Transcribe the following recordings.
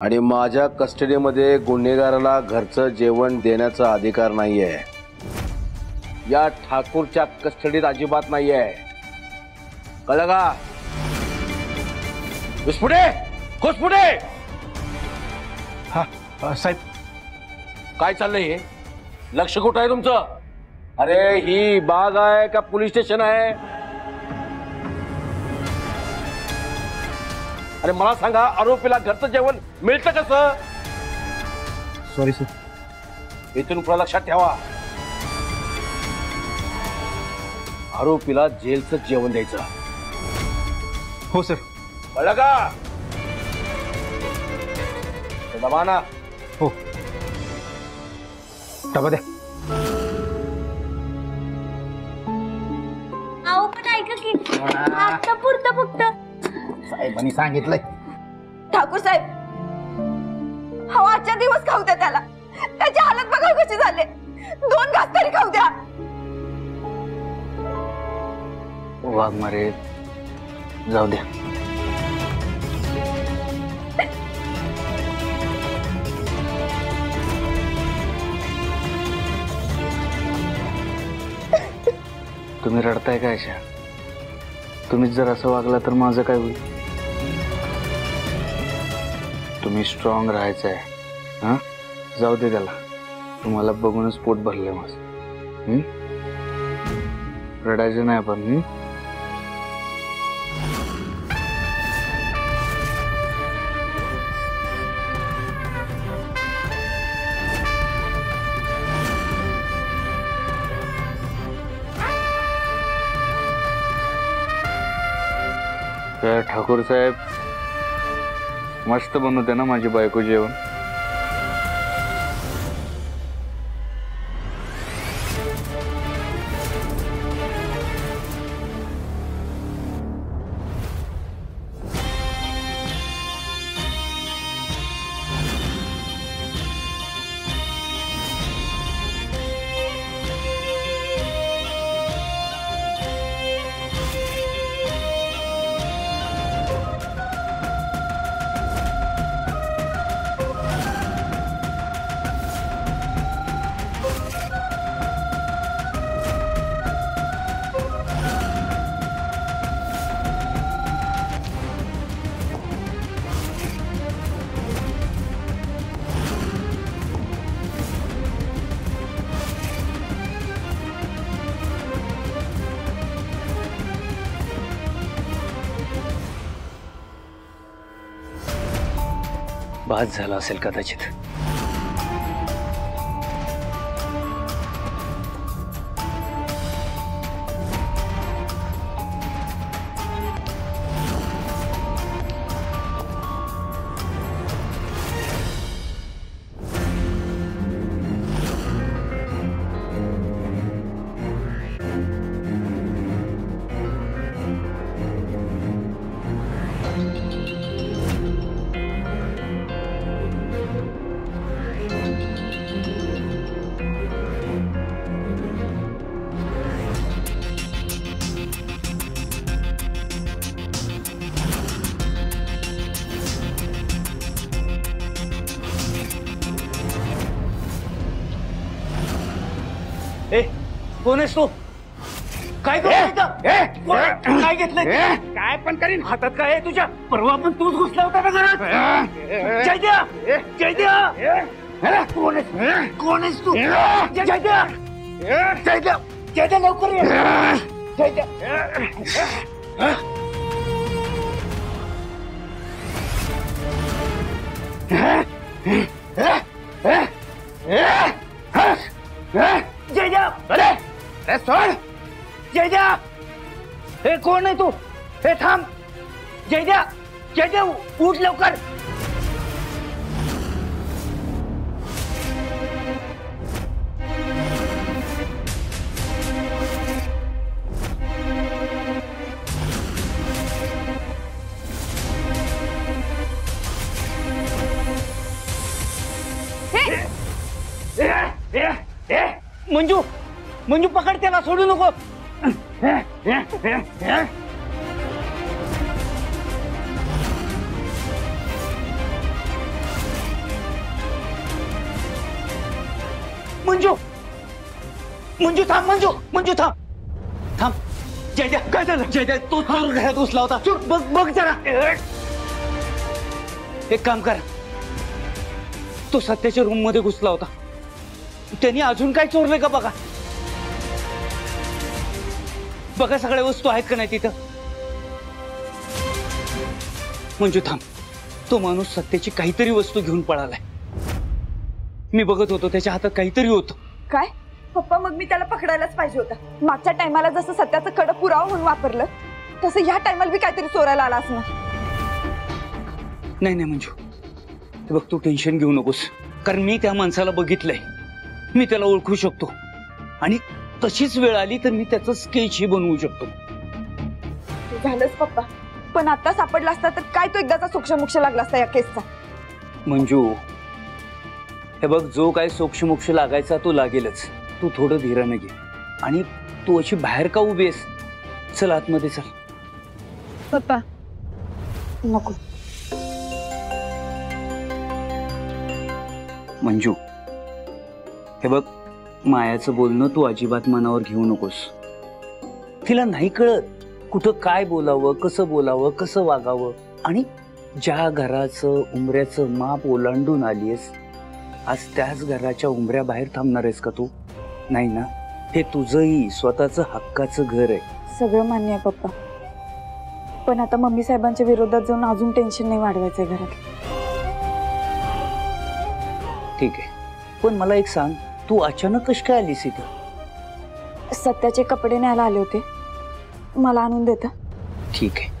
आणि माझ्या कस्टडीमध्ये गुन्हेगाराला घरचं जेवण देण्याचा अधिकार नाहीये। या ठाकूरच्या कस्टडीत अजिबात नाहीये, कळलं का? घुसपुटे घुसपुटे। हा साहेब काय चाललंय हे? लक्ष कुठं आहे तुमचं? अरे ही बाग आहे का पोलीस स्टेशन आहे? अरे मला सांगा, आरोपीला घरचं जेवण मिळतं कसं? Sorry sir. इथून पुढे लक्षात ठेवा, आरोपीला जेलचं जेवण द्यायचं। हो सर। कळलं का? डबा ना। हो डबा द्या। आओ पण ऐका की, आता पुरतं फक्त साहेबांनी सांगितलंय। ठाकूर साहेब, हा आजच्या दिवस खाऊ द्या त्याला। त्याची हालत बघा कशी झाले। 2 घास तरी खाऊ द्या। वाघमारे जाऊ द्या। तुम्ही रडताय का अशा? तुम्हीच जर असं वागला तर माझं काय होईल? तुम्ही स्ट्रॉंग राहायचं आहे। हा जाऊ दे त्याला, तुम्हाला बघूनच पोट भरलंय माझं। रडायचं नाही आपण। ठाकूर साहेब, मस्त बनवते ना माझी बायको जेवण? बाद झाला असेल कदाचित। कोण आहेस तू? काय काय घेतलंय? काय पण करीन। हातात काय आहे तुझ्या? परवा पण तूच घुसला होता ना घरात। जयद्या, जयद्या, कोण आहेस? कोण आहेस तू? जयद्या, जयद्या, जयद्या लवकर ये। जयद्या, जयद्या, अरे सोड। जयद्या, हे कोण आहे तू? हे थांब। जयद्या, जयद्या उठ लवकर। मंजू, मंजू पकड त्याला, सोडू नको। मंजू मंजू थांब, मंजू थांब थांब. जयद्या काय झालं? जयद्या तो चोर घरात घुसला होता. चोर बघ बघ जरा. एक काम करा, तो सत्याच्या रूम मध्ये घुसला होता. त्यांनी अजून काय चोरलंय का बघा. बघा सगळ्या वस्तू आहेत का नाही तिथं. मंजू थांब, तो माणूस सत्याची काहीतरी वस्तू घेऊन पळालाय. मी बघत होतो त्याच्या हातात काहीतरी होतं. काय पप्पा, मग मी त्याला पकडायलाच पाहिजे होता. मागच्या टायमाला जसं सत्याचं कडक पुरावा म्हणून वापरलं, तसं ह्या टायमाला बी काहीतरी चोरायला आला असणार. नाही नाही मंजू, हे बघ तू टेन्शन घेऊ नकोस, कारण मी त्या माणसाला बघितलंय. मी त्याला ओळखू शकतो आणि तशीच वेळ आली तर मी त्याचं स्केच ही बनवू शकतो. झालंच पप्पा, पण आता सापडला असता तर काय तो एकदाचा सोक्षमोक्ष लागला असता या केसचा. मंजू हे बघ, जो काय सोक्षमोक्ष लागायचा तो लागेलच. तू थोडं धीराने घे आणि तू अशी बाहेर का उभी आहेस? चल आतमध्ये चल. पप्पा नको. मंजू हे बघ, मायाचं बोलणं तू अजिबात मनावर घेऊ नकोस. तिला नाही कळत कुठं काय बोलावं, कसं बोलावं, कसं वागावं. आणि ज्या घराचं उंबऱ्याचं माप ओलांडून आलीयस, आज त्याच घराच्या उंबऱ्या बाहेर थांबणार आहेस का तू? नाही ना. हे तुझंही स्वतःचं हक्काचं घर आहे. सगळं मान्य आहे पप्पा, पण आता मम्मी साहेबांच्या विरोधात जाऊन अजून टेन्शन नाही वाढवायचंय घरात. ठीक आहे, पण मला एक सांग, तू अचानक कशी काय आलीस इथं? सत्याचे कपडे न्यायला आले होते, मला आणून देता? ठीक आहे.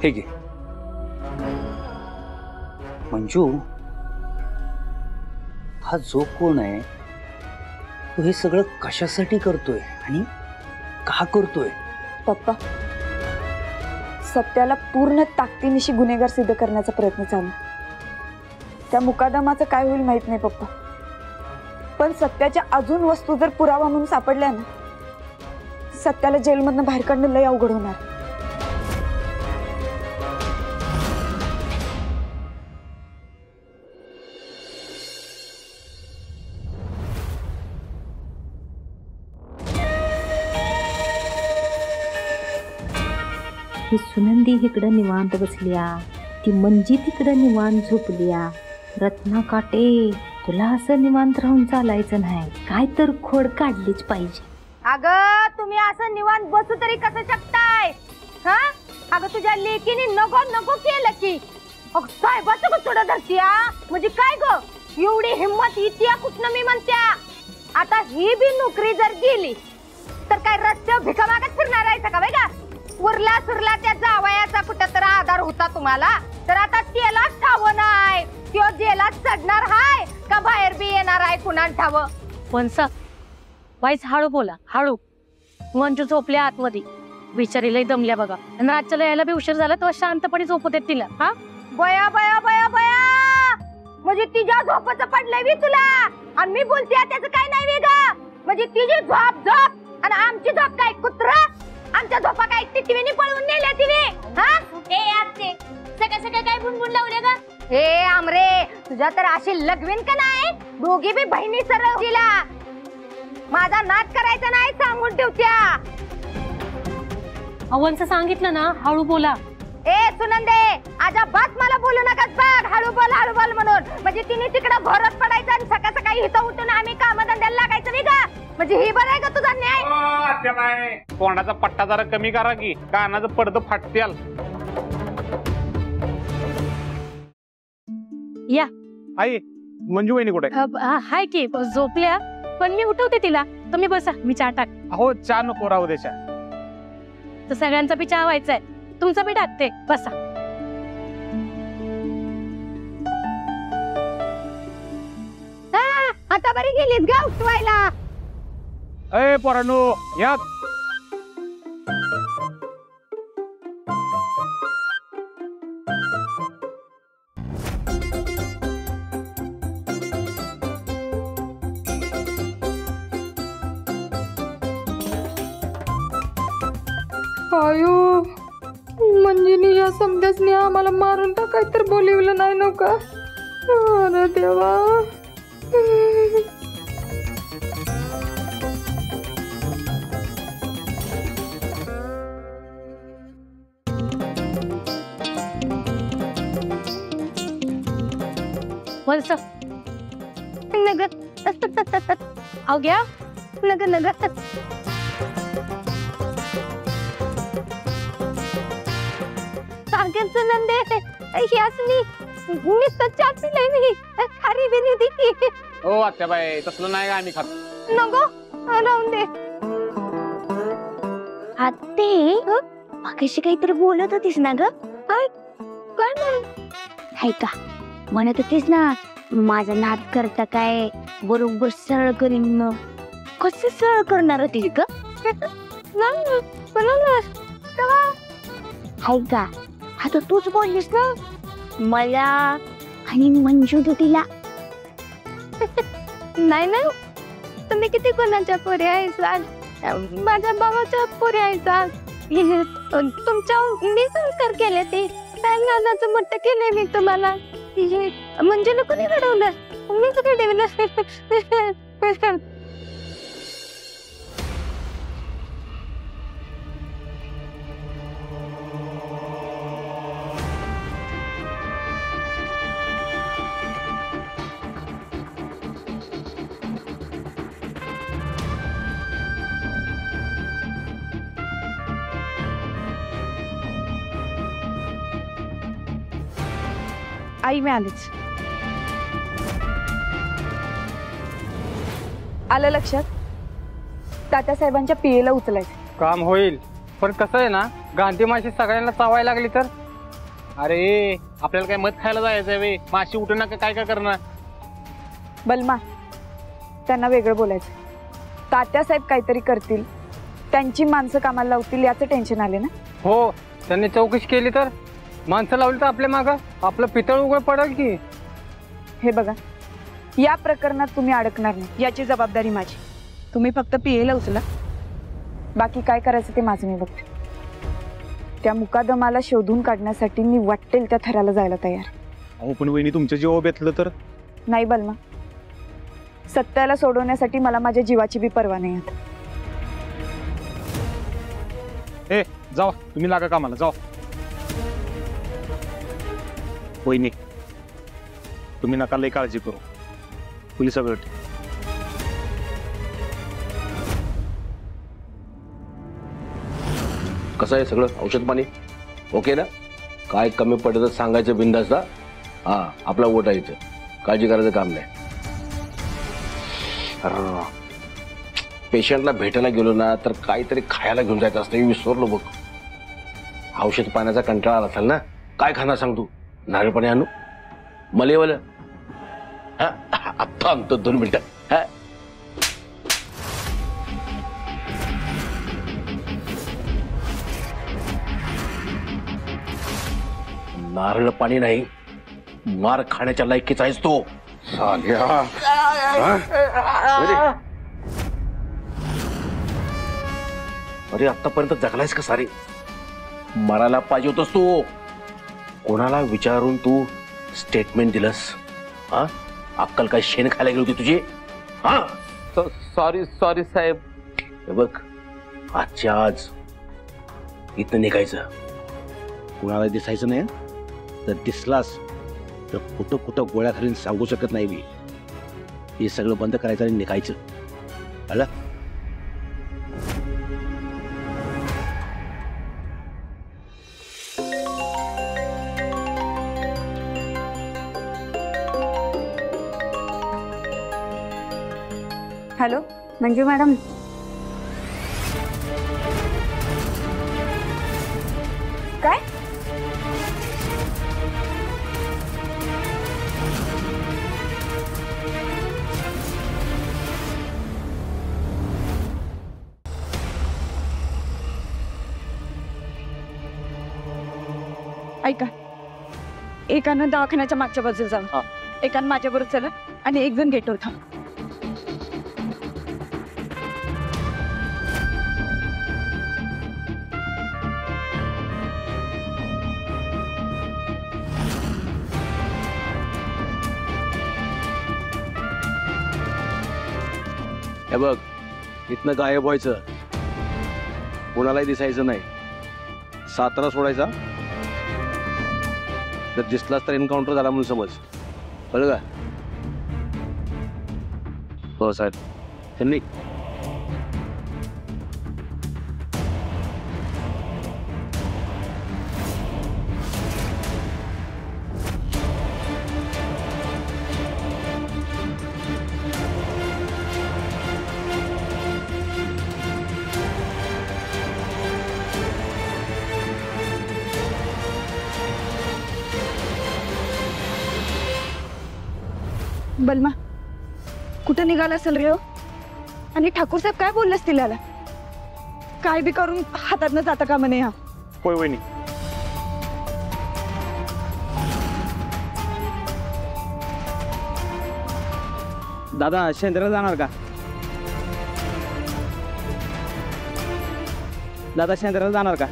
हे घे. मंजू, हा जो कोण आहे तो हे सगळं कशासाठी करतोय आणि का करतोय? पप्पा, सत्याला पूर्ण ताकदीनिशी गुन्हेगार सिद्ध करण्याचा प्रयत्न चालू. त्या मुकादमाचं काय होईल माहित नाही पप्पा, पण सत्याच्या अजून वस्तू जर पुरावा म्हणून सापडल्या ना, सत्याला जेलमधनं बाहेर काढणं लय अवघड होणार. ही सुनंदी इकडं निवांत बसलिया, ती मंजी तिकडं निवांत झोपलिया. रत्ना काटे, तुला असं निवांत राहून चालायचं नाही, काय तर खोड काढलीच पाहिजे. अगं तुम्ही असं निवांत बसू तरी कसं शकताय? हा अगं तुझ्या लेकीने नको नको केलं की साहेबाचं कुठं धरतीया? म्हणजे काय ग एवढी हिंमत इतिया कुठनं मी म्हणत्या? आता ही बी नोकरी जर गेली तर काय रस्त्यावर भिका मागत फिरणार आहे का बाई? का उरला सुरला त्या जावयाचा कुठं तर आधार होता तुम्हाला, तर आता त्यालाच ठाव नाही. त्यो जेलात चढणार हाय का बाहेर बी येणार आहे कुणाला ठाव? वंसा वाईच हळू बोला, हळू. मंजू झोपल्या आतमध्ये, बिचारी लय दमल्या बघा. आणि रातच्याला यायला बी उशीर झाला तेव्हा शांतपणे झोपू देत तिला. हा बया बया बया बया, म्हणजे तिच्या झोपाचं पडलंय मी तुला आणि मी बोलते त्याचं काय नाही वेगळं. म्हणजे तिची झोप झोप आणि आमची झोप काय कुत्रा? आमच्या झोपा काय टिटवीने पळवून नेल्या तिने? हा ए आते सगळं सगळं काय बुनबुन लावले का? हे आमरे, तुझ्या तर अशी लगवीन का नाही? दोघी बी बहिणी सरळ दिला. माझा नाद करायचा नाही सांगून ठेवत्या. अवंस सांगितलं ना हळू बोला. ए सुनंदे, अजिबात मला बोलू नकास बघ. हळू बोल म्हणून. म्हणजे तिने तिकडं भरत पडायचं आणि सकाळ सकाळी इथं उठून आम्ही कामधंद्याला लागायचं नाही का? म्हणजे ही बरं आहे का तुझा न्याय? तोंडाचा पट्टा जरा कमी करा की, कानाचं पडदं फाटत्याल. या आई मंजू वहिनी कुठे? हाय की झोपल्या, पण मी उठवते तिला. तुम्ही बसा, मी चहा टाक. अहो चहा नको राहू द्याच्या. तर सगळ्यांचा बी चहा व्हायचाय, तुमचा बी टाकते. बसा. आता बरी गेलीस गा उठवायला. ए पोरांनो या. आयो मंजीनी या समजासनी आम्हाला मारून टाकाय तर बोलिवलं नाही नका. अरे देवा. वलस नग अहो घ्या नग नग सांगायचं नंदे यासनी नुसतं चहा पिलंय मी खारी बिनी दिली. हो आत्याबाई तसलं नाही का आम्ही खात. नको राहून दे. आत्ते मगाशी काहीतरी बोलत होतीस ना ग. काय हाय का म्हणत होतीस ना माझा नाद करता काय बरोबर सरळ करीन. कसं सरळ करणार होतीस ग. हाय का आता तूच बोललीस ना मला आणि मंजू तिला. नाही ना तुम्ही किती कोणाच्या पोरी आहे. माझ्या भावाच्या पोरी आहे. तुमच्या मी संस्कार केले ते काय नानाचं मोठं केलंय मी तुम्हाला. म्हणजे कोणी घडवलं मीच घडवलं. आई मी आलीच. आलं लक्षात. तात्यासाहेबांच्या पियेला उचलायचं काम होईल पण कसं आहे ना गांधी माशी सगळ्यांना चावायला लागली तर. अरे आपल्याला काय मत खायला जायचंय वे माशी उठू नका काय काय करणार. बलमा त्यांना वेगळं बोलायचं. तात्यासाहेब काहीतरी करतील त्यांची माणसं कामाला लावतील याचं टेन्शन आले ना. हो त्यांनी चौकशी केली तर माणसं लावली तर आपल्या मागं आपलं पितळ उघड पडेल की. हे बघा या प्रकरणात तुम्ही अडकणार नाही याची जबाबदारी माझी. तुम्ही फक्त पियेला उचला. बाकी काय करायचं ते माझं मी बघते. त्या मुकादमाला शोधून काढण्यासाठी मी वाटेल त्या थराला जायला तयार. अहो पण वहिनी तुमच्या जीवा बेतलं तर. नाही बलमा सत्याला सोडवण्यासाठी मला माझ्या जीवाची बी पर्वा नाही आता. ए जावा तुम्ही लागा कामाला जावा. वहिनी तुम्ही नका लई काळजी करू. पोलीस सगळं कसं आहे सगळं औषध पाणी ओके ना. काय कमी पडलं तर सांगायचं बिंदास ना. हा आपला वोट आहे इथं. काळजी करायचं काम नाही. पेशंटला भेटायला गेलो ना तर काहीतरी खायला घेऊन जायचं असतं. मी विसरलो बघ. औषध पाण्याचा कंटाळा आला असेल ना. काय खाणार सांग तू. नारळ पाणी आणू मलेवालं. आत्ता आणतो 2 मिनिटं. नारळ पाणी नाही मार खाण्याच्या लायकीचा आहेस तो. अरे आतापर्यंत जगलायस का सारे. मरायला पाहिजे होतस तू. कोणाला विचारून तू स्टेटमेंट दिलंस. हा अक्कल काय शेण खायला गेली होती तुझी. हा सॉरी सॉरी साहेब. हे बघ आजच्या आज इथं निघायचं. कुणाला दिसायचं नाही. तर दिसलास तर कुठं कुठं गोळ्या घालून सांगू शकत नाही मी. हे सगळं बंद करायचं आणि निघायचं. कळलं. Hello Manju madam. काय ऐका एकानं दवाखान्याच्या मागच्या बाजूला जावं. एकानं माझ्याबरोबर चला आणि एक जण गेटवर थांब. हे बघ, इथनं गायब व्हायचं, कोणालाही दिसायचं नाही, सातारा सोडायचा, तर दिसलाच तर एन्काउंटर झाला म्हणून समज. कळलं का? हो साहेब. त्यांनी बलमा कुठं निघाला असेल रे हो? आणि ठाकूर साहेब काय बोलले असतील याला? काय बी करून हातातनं जाता का म्हणे हा? होय वहिनी. दादा शेंद्राला जाणार का? दादा शेंद्राला जाणार का?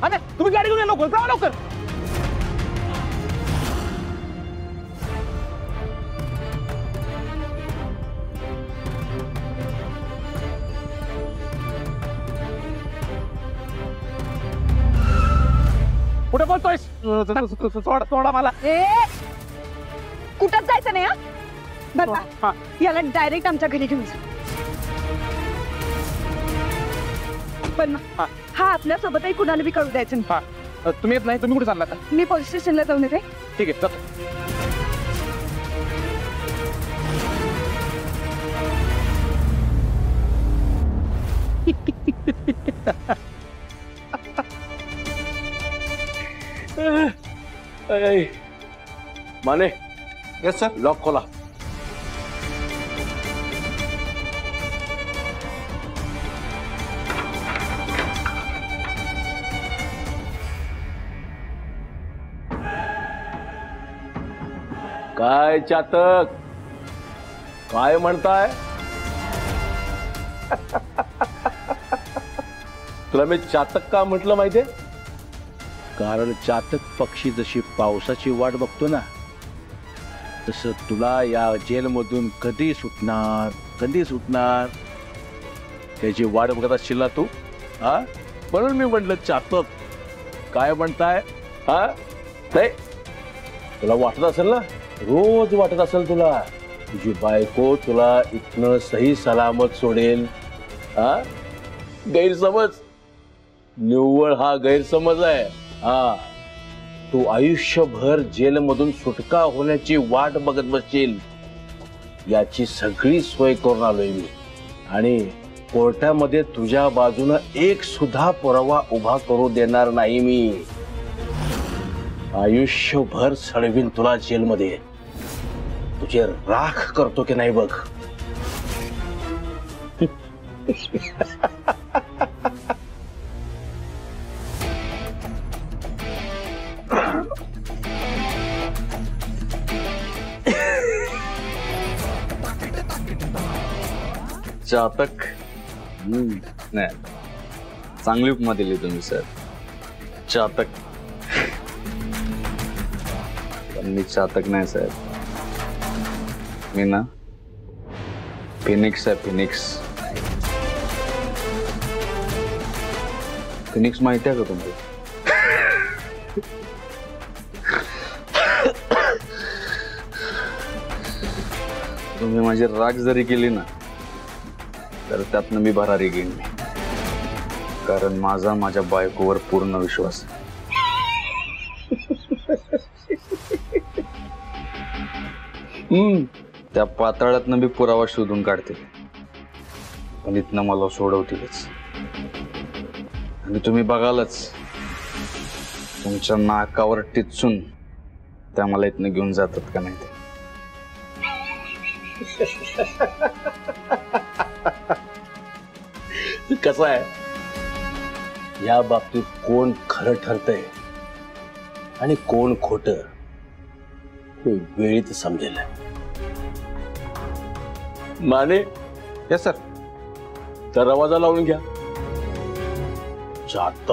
अरे तुम्ही गाडी घेऊन या लवकर, जावा लवकर. कुठे बोलतोयस? सोडा मला. कुठंच जायचं नाही हा? बरं, याला डायरेक्ट आमच्या घरी घेऊन जा. पण हा आपल्या सोबतही कुणाला बी कळू द्यायचं नाही. तुम्ही येत नाही, तुम्ही कुठे चालला? मी पोलीस स्टेशनला जाऊन येते. ठीक आहे, जातो. Mane, yes sir. लॉक खोला. काय चातक, काय म्हणताय? तुला मी चातक का म्हटलं माहितीये? कारण चातक पक्षी जशी पावसाची वाट बघतो ना, तसं तुला या जेलमधून कधी सुटणार त्याची वाट बघत असशील ना तू. हा, म्हणून मी म्हटलं चातक. काय म्हणताय? हा नाही, तुला वाटत असेल ना, रोज वाटत असेल तुला तुझी बायको तुला इथनं सही सलामत सोडेल. हा, गैरसमज, निव्वळ हा गैरसमज आहे. हा, तू आयुष्यभर जेलमधून सुटका होण्याची वाट बघत बसशील. याची सगळी सोय करून आलोय मी, आणि कोर्टामध्ये तुझ्या बाजूनं एक सुद्धा पुरावा उभा करू देणार नाही मी. आयुष्यभर सडवीन तुला जेलमध्ये. तुझे राख करतो की नाही बघ. चातक नाही, चांगली उपमा दिली तुम्ही सर. चातक. पण मी चातक नाही साहेब, मी ना फिनिक्स आहे. फिनिक्स माहिती आहे का तुम्हाला? तुम्ही माझी राग जरी केली ना, तर त्यातनं मी भरारी घेईन. कारण माझ्या बायकोवर पूर्ण विश्वास आहे. त्या पाताळातनं मी पुरावा शोधून काढते. पण इथनं मला सोडवतीलच आणि तुम्ही बघालच तुमच्या नाकावर टिचून त्या मला इथनं घेऊन जातात का नाही ते. कसं आहे या बाबतीत कोण खरं ठरतंय आणि कोण खोटं हे वेळीत समजेल. Mane yes sir. दरवाजा लावून घ्या. जात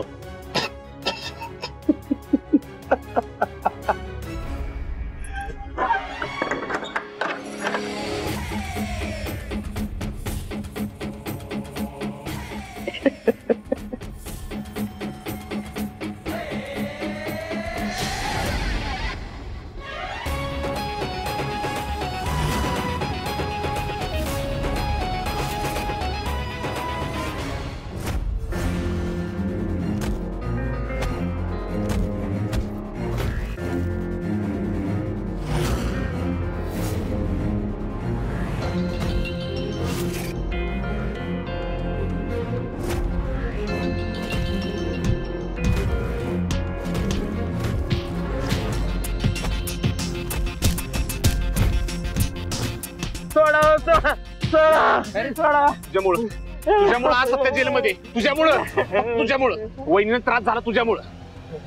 तुझ्यामुळं आज सध्या जेलमध्ये तुझ्यामुळं वहिनीला त्रास झाला तुझ्यामुळं.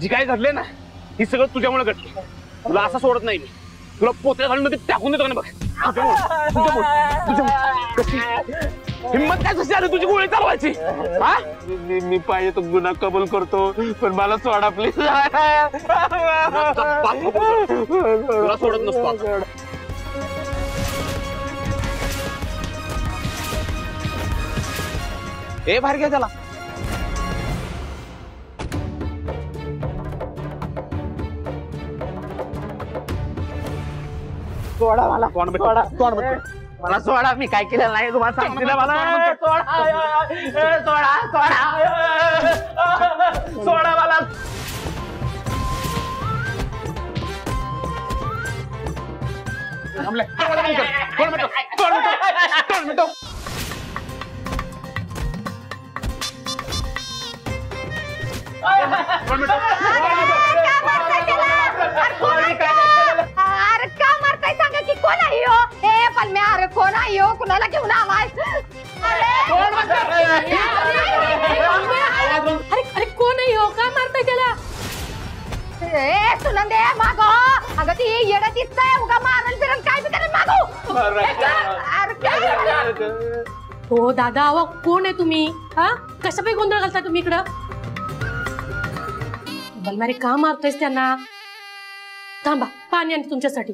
जी काय घडले ना ही सगळं तुझ्यामुळे घडलं. तुला असं सोडत नाही मी. तुला पोत्या घालून टाकून देतो ना बघ. कशी हिम्मत काय कशी आली तुझी गोळी चालवायची? मी पाहिजे तो गुन्हा कबूल करतो पण मला सोडा प्लीज. तुला सोडत नसतो. ए बाहेर घ्या त्याला. सोडा मला मला सोडा. मी काय केलेलं नाही तुम्हाला सांगितलं. मला सोडा मला. अरे का मारताय सांगा की कोण आहे हो? हे पण मी अरे कोण आहे हो? कुणाला घेऊन आलाय? अरे कोण आहे हो? का मारताय त्याला? ए सुनंदे मागो. अगं ती येडा दिसतंय उगा मारल फिरल काय बी करेल मागो. अरे काय हो दादा अहो कोण आहे तुम्ही? हा कशा काही गोंधळ घालता तुम्ही इकडं? बलमारे का मारतोयस त्यांना? थांबा पाणी आणि तुमच्यासाठी.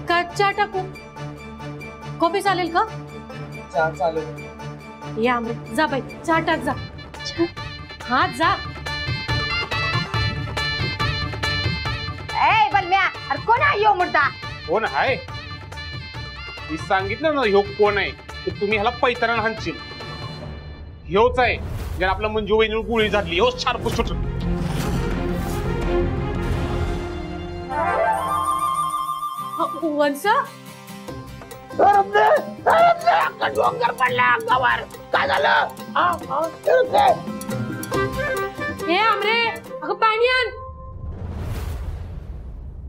का चहा टाकू? कॉफी चालेल का? चहा चालेल. या आमरे जा बाई चहा टाक जा. हा जा. ए बलम्या अरे कोण आहे हो मुर्दा? कोण आहे? मी सांगितलं ना ह्यो कोण आहे. तुम्ही ह्याला पैताना हाणशील. ह्योच आहे ज्याला आपला मंजू वहिनीवर गोळी झाली. ह्योच छान छोट. वंश डोंगर पडला अंगावर. काय झालं? हे आमरे अगं पाणी आण.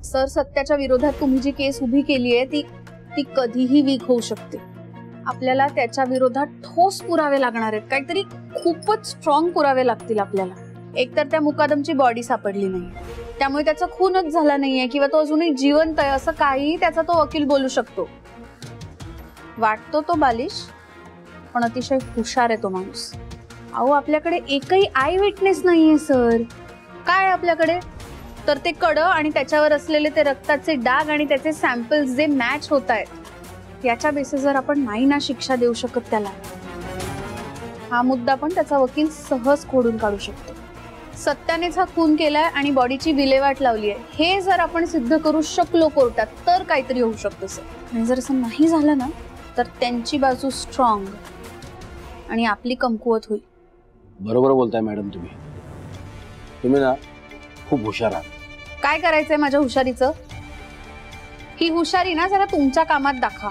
सर सत्याच्या विरोधात तुम्ही जी केस उभी केली आहे ती कधीही वीक होऊ शकते. आपल्याला त्याच्या विरोधात ठोस पुरावे लागणार आहेत. काहीतरी खूपच स्ट्रॉंग पुरावे लागतील आपल्याला. एकतर त्या मुकादमची बॉडी सापडली नाही त्यामुळे त्याचा खूनच झाला नाहीये किंवा तो अजूनही जिवंत आहे असं काही त्याचा तो वकील बोलू शकतो. वाटतो तो बालिश पण अतिशय हुशार आहे तो माणूस. अहो आपल्याकडे एकही आय विटनेस नाहीये सर. काय आपल्याकडे तर ते कडं आणि त्याच्यावर असलेले ते रक्ताचे डाग आणि त्याचे सॅम्पल्स जे मॅच होत आहेत याच्या बेसिसवर आपण नाही ना शिक्षा देऊ शकत त्याला. हा मुद्दा पण त्याचा वकील सहज खोडून काढू शकतो. सत्यानेच हा खून केलाय आणि बॉडीची विल्हेवाट लावली आहे हे जर आपण सिद्ध करू शकलो कोर्टात तर काहीतरी होऊ शकतं सर. आणि जर असं नाही झालं ना तर त्यांची बाजू स्ट्रॉंग आणि आपली कमकुवत होईल. बरोबर बोलताय मॅडम. तुम्ही ना खूप हुशार आहात. काय करायचंय माझ्या हुशारीचं? ही हुशारी ना जरा तुमच्या कामात दाखवा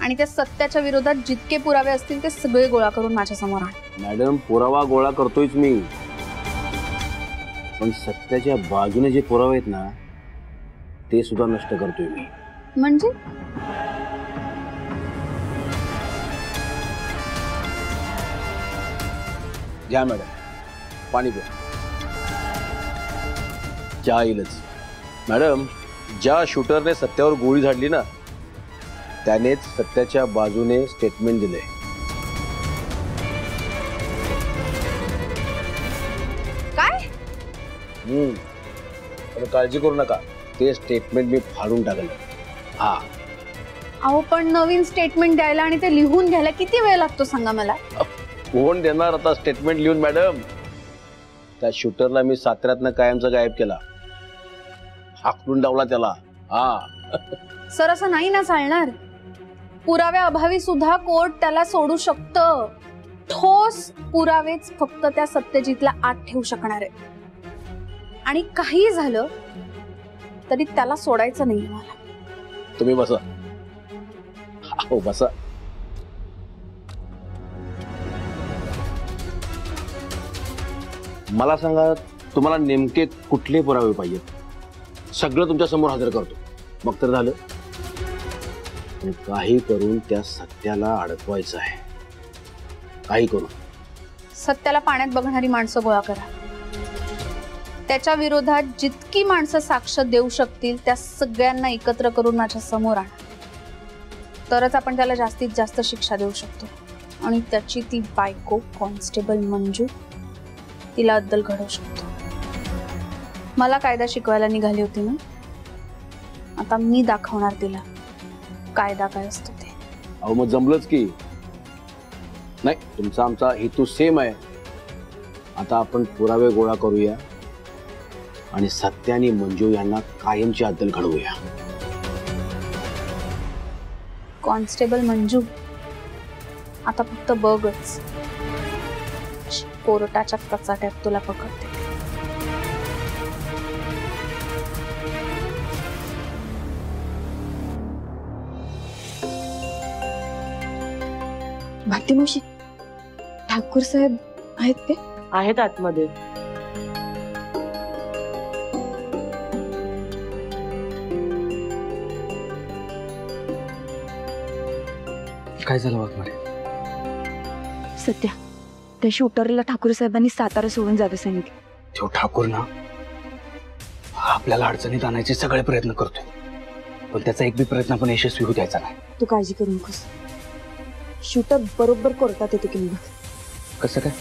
आणि त्या सत्याच्या विरोधात जितके पुरावे असतील ते सगळे गोळा करून माझ्या समोर आण. मॅडम पुरावा गोळा करतोयच मी, पण सत्याच्या बाजूने जे पुरावे आहेत ना ते सुद्धा नष्ट करतोय मी. म्हणजे घ्या मॅडम, पाणी प्या. चहा येईलच. मॅडम, ज्या शूटरने सत्यावर गोळी झाडली ना त्यानेच सत्याच्या बाजूने स्टेटमेंट दिले. काय? पण काळजी करू नका, ते स्टेटमेंट मी फाडून टाकलं. हा. अहो पण नवीन स्टेटमेंट द्यायला आणि ते लिहून घ्यायला किती वेळ लागतो सांगा मला? कोण देणार आता स्टेटमेंट लिहून मॅडम? त्या शूटरला मी साताऱ्यातनं कायमचा गायब केला, हाकलून डावला त्याला. हा. सर असं नाही ना चालणार. पुराव्या अभावी सुद्धा कोर्ट त्याला सोडू शकतं. ठोस पुरावेच फक्त त्या सत्यजितला आत ठेवू शकणार आहे. आणि काही झालं तरी त्याला सोडायचं नाही मला. तुम्ही बसा. हो बसा. मला सांगा, तुम्हाला नेमके कुठले पुरावे पाहिजेत? सगळं तुमच्या समोर हजर करतो, मग तर झालं. पण काही करून त्या सत्याला अडकवायचं आहे, काही करून. सत्याला पाण्यात बघणारी माणसं गोळा करा. त्याच्या विरोधात जितकी माणसं साक्ष देऊ शकतील त्या सगळ्यांना एकत्र करून माझ्या समोर आणा. तरच आपण त्याला जास्तीत जास्त शिक्षा देऊ शकतो. आणि त्याची ती बायको कॉन्स्टेबल मंजू, तिला अद्दल घडवू शकतो. मला कायदा शिकवायला निघाली होती ना, आता मी दाखवणार तिला कायदा काय असतो ते. अहो मग जमलंच की. नाही, तुमचा आमचा हेतू सेम आहे. आता आपण पुरावे गोळा करूया आणि सत्य आणि मंजू यांना कायमची अद्दल घडवूया. कॉन्स्टेबल मंजू, आता फक्त बघच, कोर्टाच्या कचाट्यात तुला पकडते. भारती मावशी, ठाकूर साहेब आहेत ते? आहेत आतमध्ये. काय झालं वाघमारे? सत्या, त्या शूटरला ठाकूर साहेबांनी सातारा सोडून जावे सांगितले. तो ठाकूर ना आपल्याला अडचणीत आणायचे सगळे प्रयत्न करतोय, पण त्याचा एक बी प्रयत्न आपण यशस्वी होऊ द्यायचा नाही. तू काळजी करू नकोस. शूटर बरोबर कोर्टात येतो की बघ. कसं काय?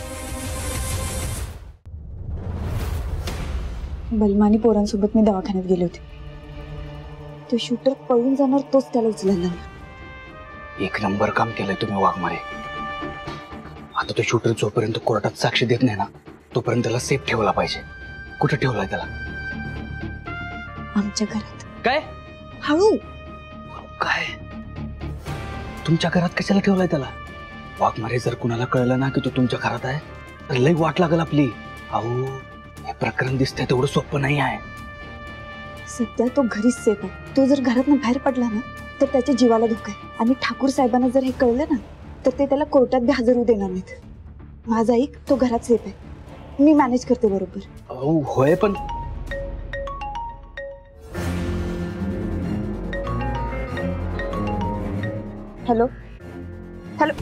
बलमानी पोरांसोबत मी दवाखान्यात गेले होते. तो शूटर पळून जाणार, तोच त्याला उचलायला. एक नंबर काम केलंय तुम्ही वाघमारे. आता तो शूटर जोपर्यंत कोर्टात साक्ष देत नाही ना तोपर्यंत त्याला सेफ ठेवला पाहिजे. कुठे ठेवलाय त्याला? आमच्या घरात. काय? हळू. काय? तुमच्या घरात कशाला ठेवलाय त्याला? वाघमारे, जर कुणाला कळलं ना की तो तुमच्या घरात आहे तर लई वाट लागल आपली. अहो, हे प्रकरण दिसतंय तेवढं सोपं नाही आहे. सध्या तो घरीच सेफ आहे. तो जर घरातून बाहेर पडला ना तर त्याच्या जीवाला धोका आहे. आणि ठाकूर साहेबांना जर हे कळलं ना तर ते त्याला कोर्टात बी हजर होऊ देणार नाहीत. माझा ऐक, तो घरात सेफ आहे. मी मॅनेज करते बरोबर. अहो होय, पण हॅलो हॅलो.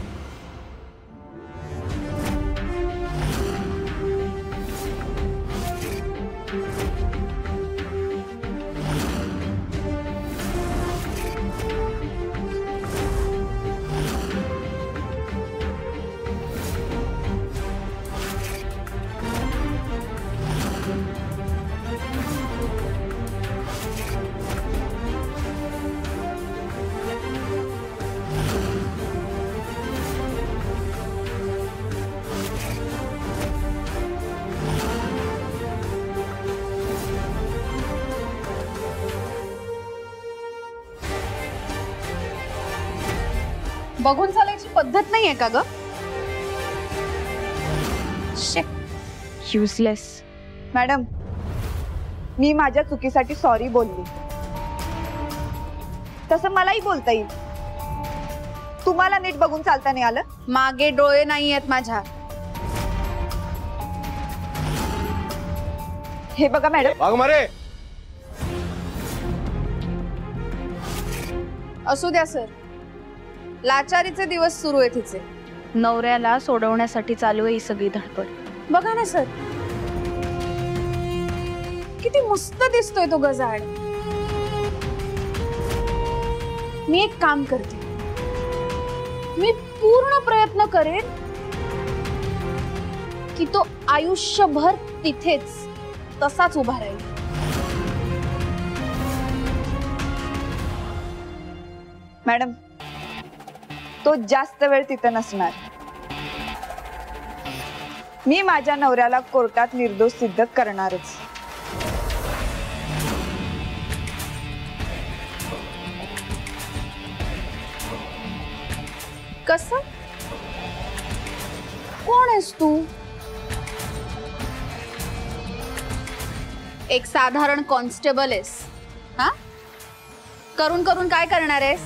बघून चालायची पद्धत नाहीये का ग? युजलेस. मॅडम, मी माझ्या चुकीसाठी सॉरी बोलली. तसं मलाही बोलता येईल. तुम्हाला नीट बघून चालता नाही आलं? मागे डोळे नाही आहेत माझ्या. हे बघा मॅडम, वाघमारे, असू द्या सर, लाचारीचे दिवस सुरू आहेत तिचे. नवऱ्याला सोडवण्यासाठी चालू आहे ही सगळी धडपड. बघा ना सर, किती मस्त दिसतोय तो गजाड. मी एक काम करते, मी पूर्ण प्रयत्न करेन की तो आयुष्यभर तिथेच तसाच उभा राहील. मॅडम, तो जास्त वेळ तिथं नसणार. मी माझ्या नवऱ्याला कोर्टात निर्दोष सिद्ध करणारच. कसं? कोण आहेस तू? एक साधारण कॉन्स्टेबल आहेस हा? करून करून काय करणार आहेस?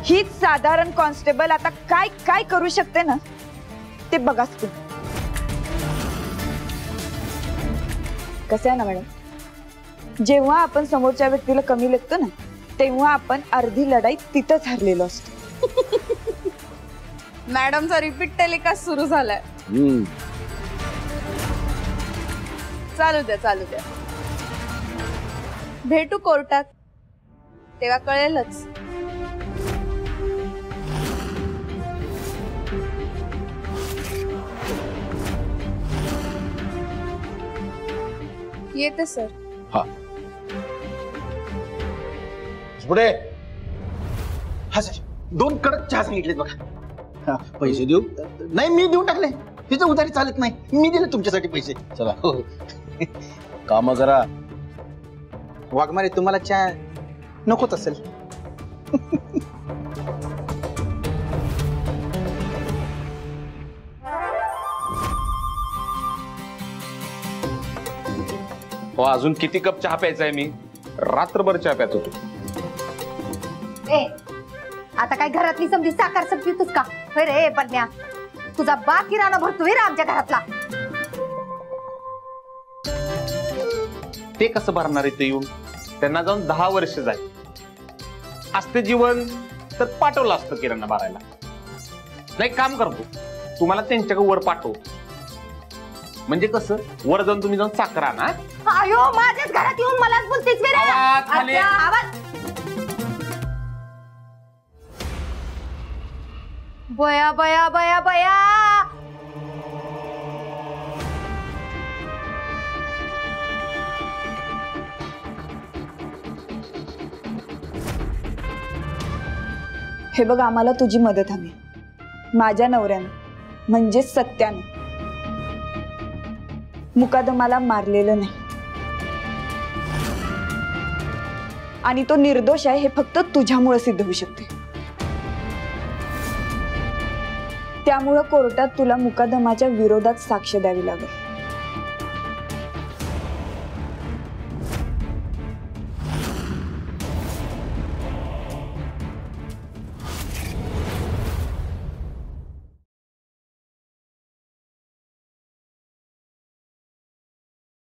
हीच साधारण कॉन्स्टेबल आता काय काय करू शकते ना, ते बघाच तू. कसं आहे ना मॅडम, जेव्हा आपण समोरच्या व्यक्तीला कमी लेखतो ना, तेव्हा आपण अर्धी लढाई तिथंच हरलेलो असतो. मॅडमचा रिपीट टेलिकास्ट सुरू झालाय. चालू द्या चालू द्या, भेटू कोर्टात, तेव्हा कळेलच. येते सर. हा, पुढे. हा सर, 2 कडक चहा सांगितलेत बघा. हा, पैसे देऊ? नाही, मी देऊन टाकले. तिचं उधारी चालत नाही, मी दिले तुमच्यासाठी पैसे. चला, काम करा. वाघमारे, तुम्हाला चहा नकोच असेल. हो, अजून किती कप चहा प्यायचा आहे? मी रात्रभर चहा प्यात होतो. ए, आता काय घरातली समजी साखर पितोस का? होय रे पद्म्या, तुझा बा किराणा भरतोय रे आमच्या घरातला. ते कसं भरणार आहे? ते येऊन त्यांना जाऊन 10 वर्ष झाली असते जीवन, तर पाठवलं असतं किराणा भरायला. नाही, काम करतो, तुम्हाला त्यांच्याकडे वर पाठवतो. म्हणजे कसं, वर जाऊन तुम्ही जाऊन साखर आणा. आयो, माझ्याच घरात येऊन मलाच बोलतेस रे. आवाज खाली. आवाज. बया बया बया बया. हे बघ, आम्हाला तुझी मदत हवी. माझ्या नवऱ्यानं म्हणजे सत्यानं मुकादमाला मारलेलं नाही, आणि तो निर्दोष आहे हे फक्त तुझ्यामुळे सिद्ध होऊ शकते. त्यामुळं कोर्टात तुला मुकादमाच्या विरोधात साक्ष द्यावी लागेल.